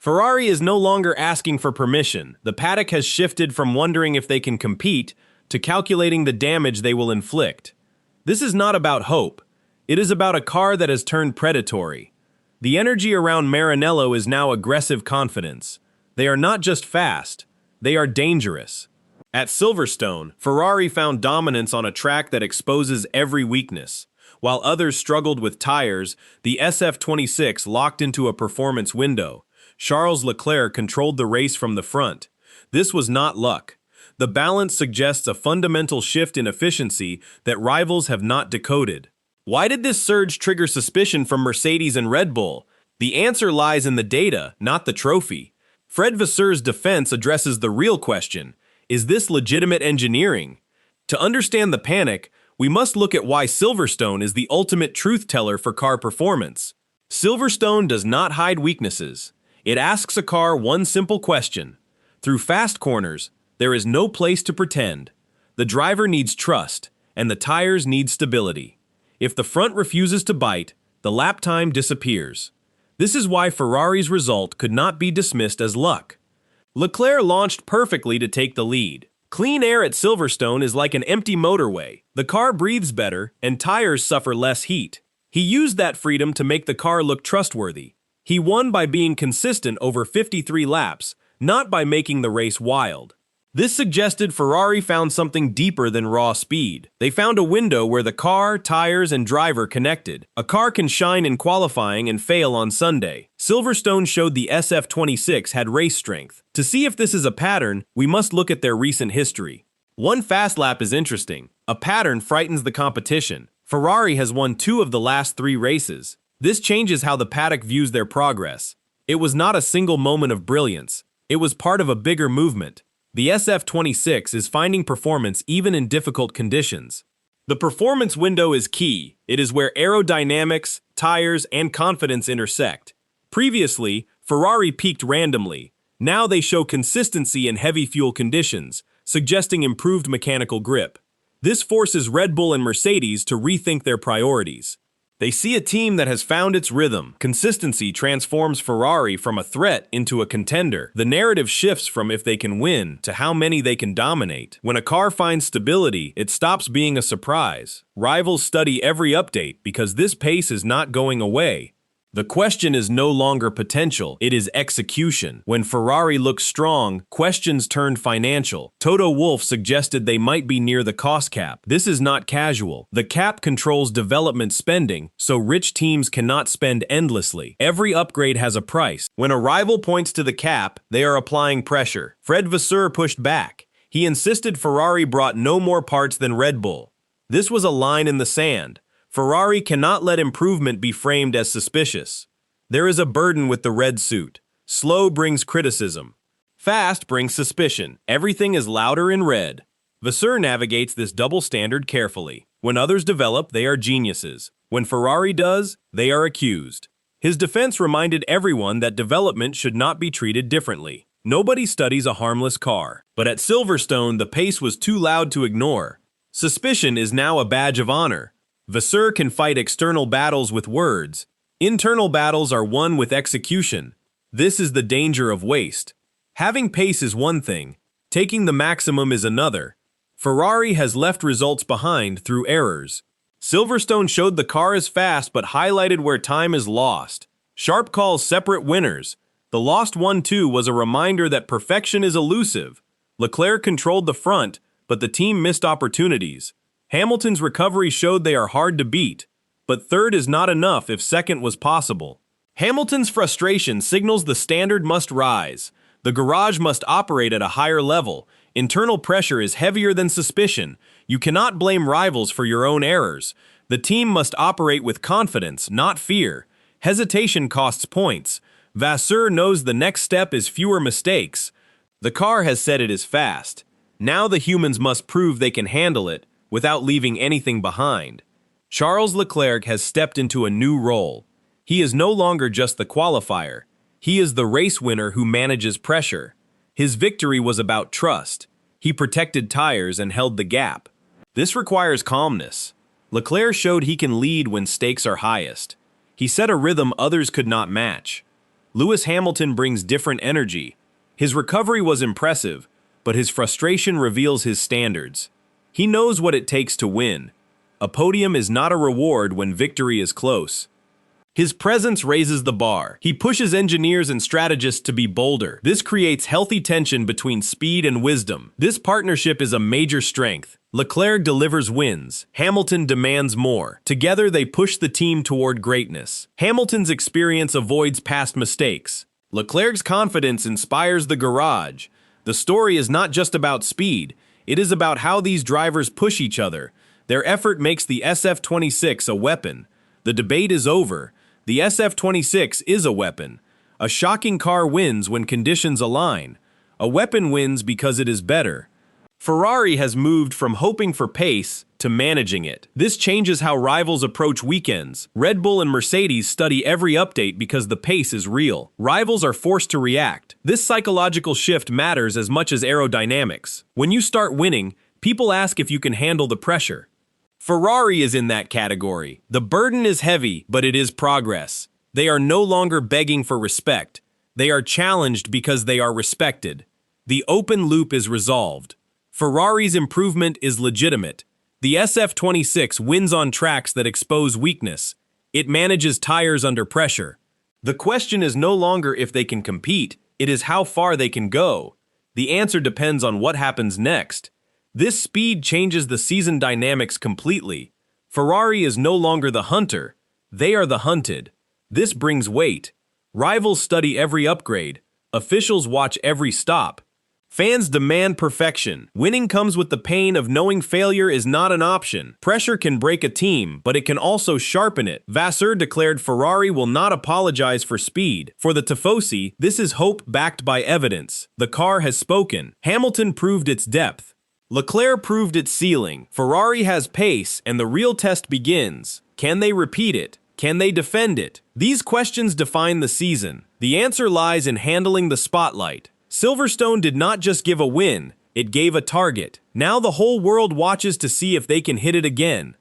Ferrari is no longer asking for permission. The paddock has shifted from wondering if they can compete to calculating the damage they will inflict. This is not about hope. It is about a car that has turned predatory. The energy around Maranello is now aggressive confidence. They are not just fast, they are dangerous. At Silverstone, Ferrari found dominance on a track that exposes every weakness. While others struggled with tires, the SF26 locked into a performance window. Charles Leclerc controlled the race from the front. This was not luck. The balance suggests a fundamental shift in efficiency that rivals have not decoded. Why did this surge trigger suspicion from Mercedes and Red Bull? The answer lies in the data, not the trophy. Fred Vasseur's defense addresses the real question: is this legitimate engineering? To understand the panic, we must look at why Silverstone is the ultimate truth teller for car performance. Silverstone does not hide weaknesses. It asks a car one simple question. Through fast corners, there is no place to pretend. The driver needs trust, and the tires need stability. If the front refuses to bite, the lap time disappears. This is why Ferrari's result could not be dismissed as luck. Leclerc launched perfectly to take the lead. Clean air at Silverstone is like an empty motorway. The car breathes better, and tires suffer less heat. He used that freedom to make the car look trustworthy. He won by being consistent over 53 laps, not by making the race wild. This suggested Ferrari found something deeper than raw speed. They found a window where the car, tires, and driver connected. A car can shine in qualifying and fail on Sunday. Silverstone showed the SF26 had race strength. To see if this is a pattern, we must look at their recent history. One fast lap is interesting. A pattern frightens the competition. Ferrari has won 2 of the last 3 races. This changes how the paddock views their progress. It was not a single moment of brilliance. It was part of a bigger movement. The SF26 is finding performance even in difficult conditions. The performance window is key. It is where aerodynamics, tires, and confidence intersect. Previously, Ferrari peaked randomly. Now they show consistency in heavy fuel conditions, suggesting improved mechanical grip. This forces Red Bull and Mercedes to rethink their priorities. They see a team that has found its rhythm. Consistency transforms Ferrari from a threat into a contender. The narrative shifts from if they can win to how many they can dominate. When a car finds stability, it stops being a surprise. Rivals study every update because this pace is not going away. The question is no longer potential, it is execution. When Ferrari looked strong, questions turned financial. Toto Wolff suggested they might be near the cost cap. This is not casual. The cap controls development spending, so rich teams cannot spend endlessly. Every upgrade has a price. When a rival points to the cap, they are applying pressure. Fred Vasseur pushed back. He insisted Ferrari brought no more parts than Red Bull. This was a line in the sand. Ferrari cannot let improvement be framed as suspicious. There is a burden with the red suit. Slow brings criticism. Fast brings suspicion. Everything is louder in red. Vasseur navigates this double standard carefully. When others develop, they are geniuses. When Ferrari does, they are accused. His defense reminded everyone that development should not be treated differently. Nobody studies a harmless car. But at Silverstone, the pace was too loud to ignore. Suspicion is now a badge of honor. Vasseur can fight external battles with words. Internal battles are won with execution. This is the danger of waste. Having pace is one thing. Taking the maximum is another. Ferrari has left results behind through errors. Silverstone showed the car is fast but highlighted where time is lost. Sharp calls separate winners. The lost 1-2 was a reminder that perfection is elusive. Leclerc controlled the front, but the team missed opportunities. Hamilton's recovery showed they are hard to beat, but third is not enough if second was possible. Hamilton's frustration signals the standard must rise. The garage must operate at a higher level. Internal pressure is heavier than suspicion. You cannot blame rivals for your own errors. The team must operate with confidence, not fear. Hesitation costs points. Vasseur knows the next step is fewer mistakes. The car has said it is fast. Now the humans must prove they can handle it without leaving anything behind. Charles Leclerc has stepped into a new role. He is no longer just the qualifier. He is the race winner who manages pressure. His victory was about trust. He protected tires and held the gap. This requires calmness. Leclerc showed he can lead when stakes are highest. He set a rhythm others could not match. Lewis Hamilton brings different energy. His recovery was impressive, but his frustration reveals his standards. He knows what it takes to win. A podium is not a reward when victory is close. His presence raises the bar. He pushes engineers and strategists to be bolder. This creates healthy tension between speed and wisdom. This partnership is a major strength. Leclerc delivers wins. Hamilton demands more. Together, they push the team toward greatness. Hamilton's experience avoids past mistakes. Leclerc's confidence inspires the garage. The story is not just about speed. It is about how these drivers push each other. Their effort makes the SF26 a weapon. The debate is over. The SF26 is a weapon. A shocking car wins when conditions align. A weapon wins because it is better. Ferrari has moved from hoping for pace to managing it. This changes how rivals approach weekends. Red Bull and Mercedes study every update because the pace is real. Rivals are forced to react. This psychological shift matters as much as aerodynamics. When you start winning, people ask if you can handle the pressure. Ferrari is in that category. The burden is heavy, but it is progress. They are no longer begging for respect. They are challenged because they are respected. The open loop is resolved. Ferrari's improvement is legitimate. The SF26 wins on tracks that expose weakness. It manages tires under pressure. The question is no longer if they can compete, it is how far they can go. The answer depends on what happens next. This speed changes the season dynamics completely. Ferrari is no longer the hunter. They are the hunted. This brings weight. Rivals study every upgrade. Officials watch every stop. Fans demand perfection. Winning comes with the pain of knowing failure is not an option. Pressure can break a team, but it can also sharpen it. Vasseur declared Ferrari will not apologize for speed. For the Tifosi, this is hope backed by evidence. The car has spoken. Hamilton proved its depth. Leclerc proved its ceiling. Ferrari has pace, and the real test begins. Can they repeat it? Can they defend it? These questions define the season. The answer lies in handling the spotlight. Silverstone did not just give a win, it gave a target. Now the whole world watches to see if they can hit it again.